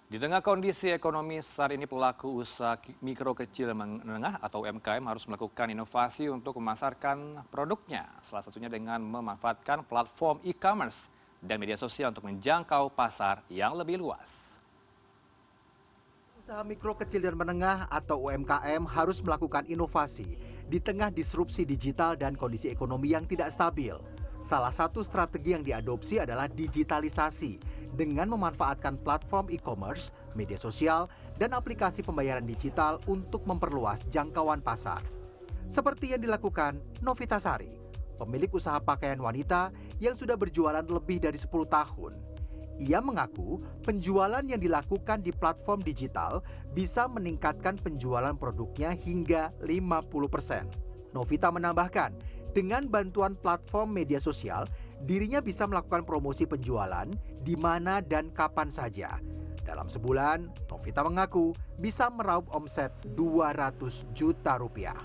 Di tengah kondisi ekonomi saat ini pelaku usaha mikro kecil dan menengah atau UMKM harus melakukan inovasi untuk memasarkan produknya. Salah satunya dengan memanfaatkan platform e-commerce dan media sosial untuk menjangkau pasar yang lebih luas. Usaha mikro kecil dan menengah atau UMKM harus melakukan inovasi di tengah disrupsi digital dan kondisi ekonomi yang tidak stabil. Salah satu strategi yang diadopsi adalah digitalisasi dengan memanfaatkan platform e-commerce, media sosial, dan aplikasi pembayaran digital untuk memperluas jangkauan pasar. Seperti yang dilakukan Novita Sari, pemilik usaha pakaian wanita yang sudah berjualan lebih dari 10 tahun. Ia mengaku penjualan yang dilakukan di platform digital bisa meningkatkan penjualan produknya hingga 50%. Novita menambahkan, dengan bantuan platform media sosial, dirinya bisa melakukan promosi penjualan di mana dan kapan saja. Dalam sebulan, Novita mengaku bisa meraup omset 200 juta rupiah.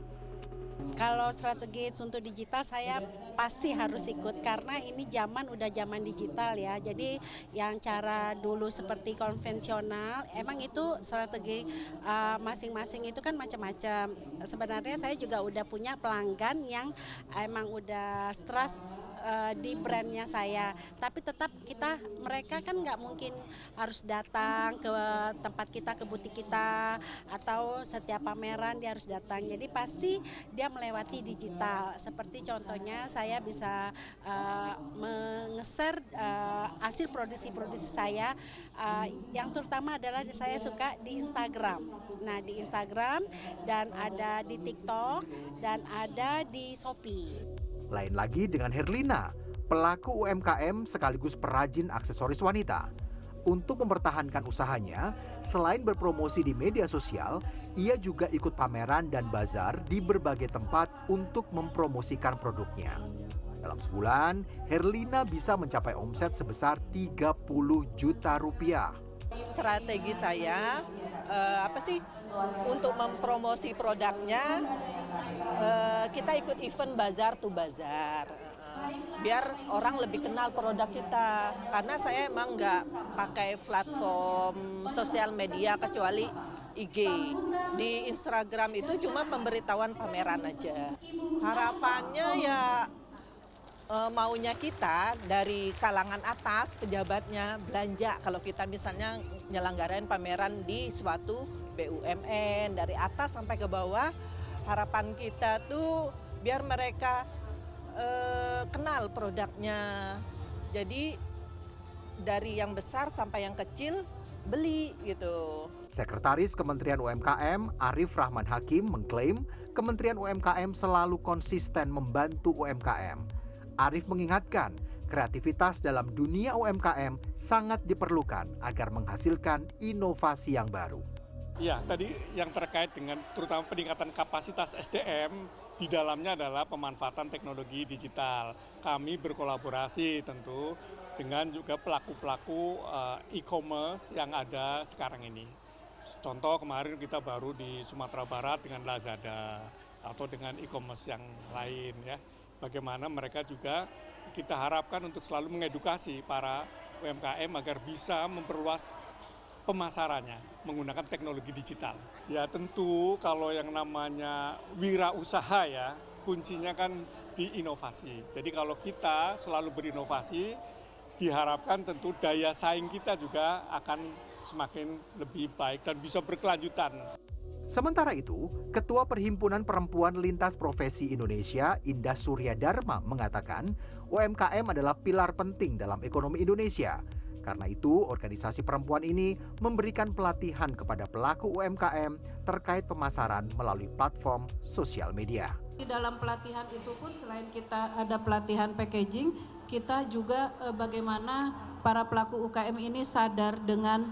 Kalau strategi untuk digital saya pasti harus ikut karena ini udah zaman digital ya. Jadi yang cara dulu seperti konvensional emang itu strategi masing-masing itu kan macam-macam. Sebenarnya saya juga udah punya pelanggan yang emang udah trust di brandnya saya, tapi tetap mereka kan nggak mungkin harus datang ke tempat kita, ke butik kita, atau setiap pameran dia harus datang. Jadi pasti dia melewati digital. Seperti contohnya saya bisa menge-share hasil produksi saya, yang terutama adalah saya suka di Instagram. Nah, di Instagram dan ada di TikTok dan ada di Shopee. Lain lagi dengan Herlina, pelaku UMKM sekaligus perajin aksesoris wanita. Untuk mempertahankan usahanya, selain berpromosi di media sosial, ia juga ikut pameran dan bazar di berbagai tempat untuk mempromosikan produknya. Dalam sebulan, Herlina bisa mencapai omset sebesar 30 juta rupiah. Strategi saya untuk mempromosi produknya, kita ikut event bazar to bazar, biar orang lebih kenal produk kita. Karena saya emang nggak pakai platform sosial media kecuali IG. Di Instagram itu cuma pemberitahuan pameran aja. Harapannya ya maunya kita dari kalangan atas, pejabatnya belanja. Kalau kita misalnya nyelenggarain pameran di suatu BUMN, dari atas sampai ke bawah, harapan kita tuh biar mereka kenal produknya. Jadi dari yang besar sampai yang kecil beli gitu. Sekretaris Kementerian UMKM Arif Rahman Hakim mengklaim Kementerian UMKM selalu konsisten membantu UMKM. Arif mengingatkan, kreativitas dalam dunia UMKM sangat diperlukan agar menghasilkan inovasi yang baru. Ya, tadi yang terkait dengan terutama peningkatan kapasitas SDM, di dalamnya adalah pemanfaatan teknologi digital. Kami berkolaborasi tentu dengan juga pelaku-pelaku e-commerce yang ada sekarang ini. Contoh kemarin kita baru di Sumatera Barat dengan Lazada atau dengan e-commerce yang lain ya. Bagaimana mereka juga kita harapkan untuk selalu mengedukasi para UMKM agar bisa memperluas pemasarannya menggunakan teknologi digital. Ya tentu kalau yang namanya wirausaha ya, kuncinya kan di inovasi. Jadi kalau kita selalu berinovasi, diharapkan tentu daya saing kita juga akan semakin lebih baik dan bisa berkelanjutan. Sementara itu, Ketua Perhimpunan Perempuan Lintas Profesi Indonesia, Indah Surya Dharma, mengatakan UMKM adalah pilar penting dalam ekonomi Indonesia. Karena itu, organisasi perempuan ini memberikan pelatihan kepada pelaku UMKM terkait pemasaran melalui platform sosial media. Di dalam pelatihan itu pun selain kita ada pelatihan packaging, kita juga bagaimana para pelaku UKM ini sadar dengan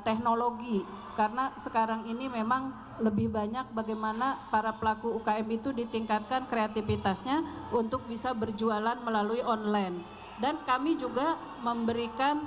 teknologi. Karena sekarang ini memang lebih banyak bagaimana para pelaku UKM itu ditingkatkan kreativitasnya untuk bisa berjualan melalui online. Dan kami juga memberikan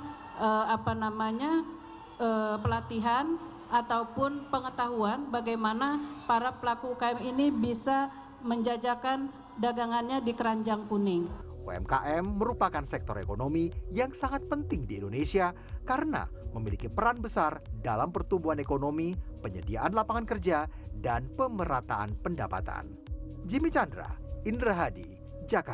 pelatihan ataupun pengetahuan bagaimana para pelaku UKM ini bisa menjajakan dagangannya di keranjang kuning. UMKM merupakan sektor ekonomi yang sangat penting di Indonesia karena memiliki peran besar dalam pertumbuhan ekonomi, penyediaan lapangan kerja, dan pemerataan pendapatan. Jimmy Chandra, Indra Hadi, Jakarta.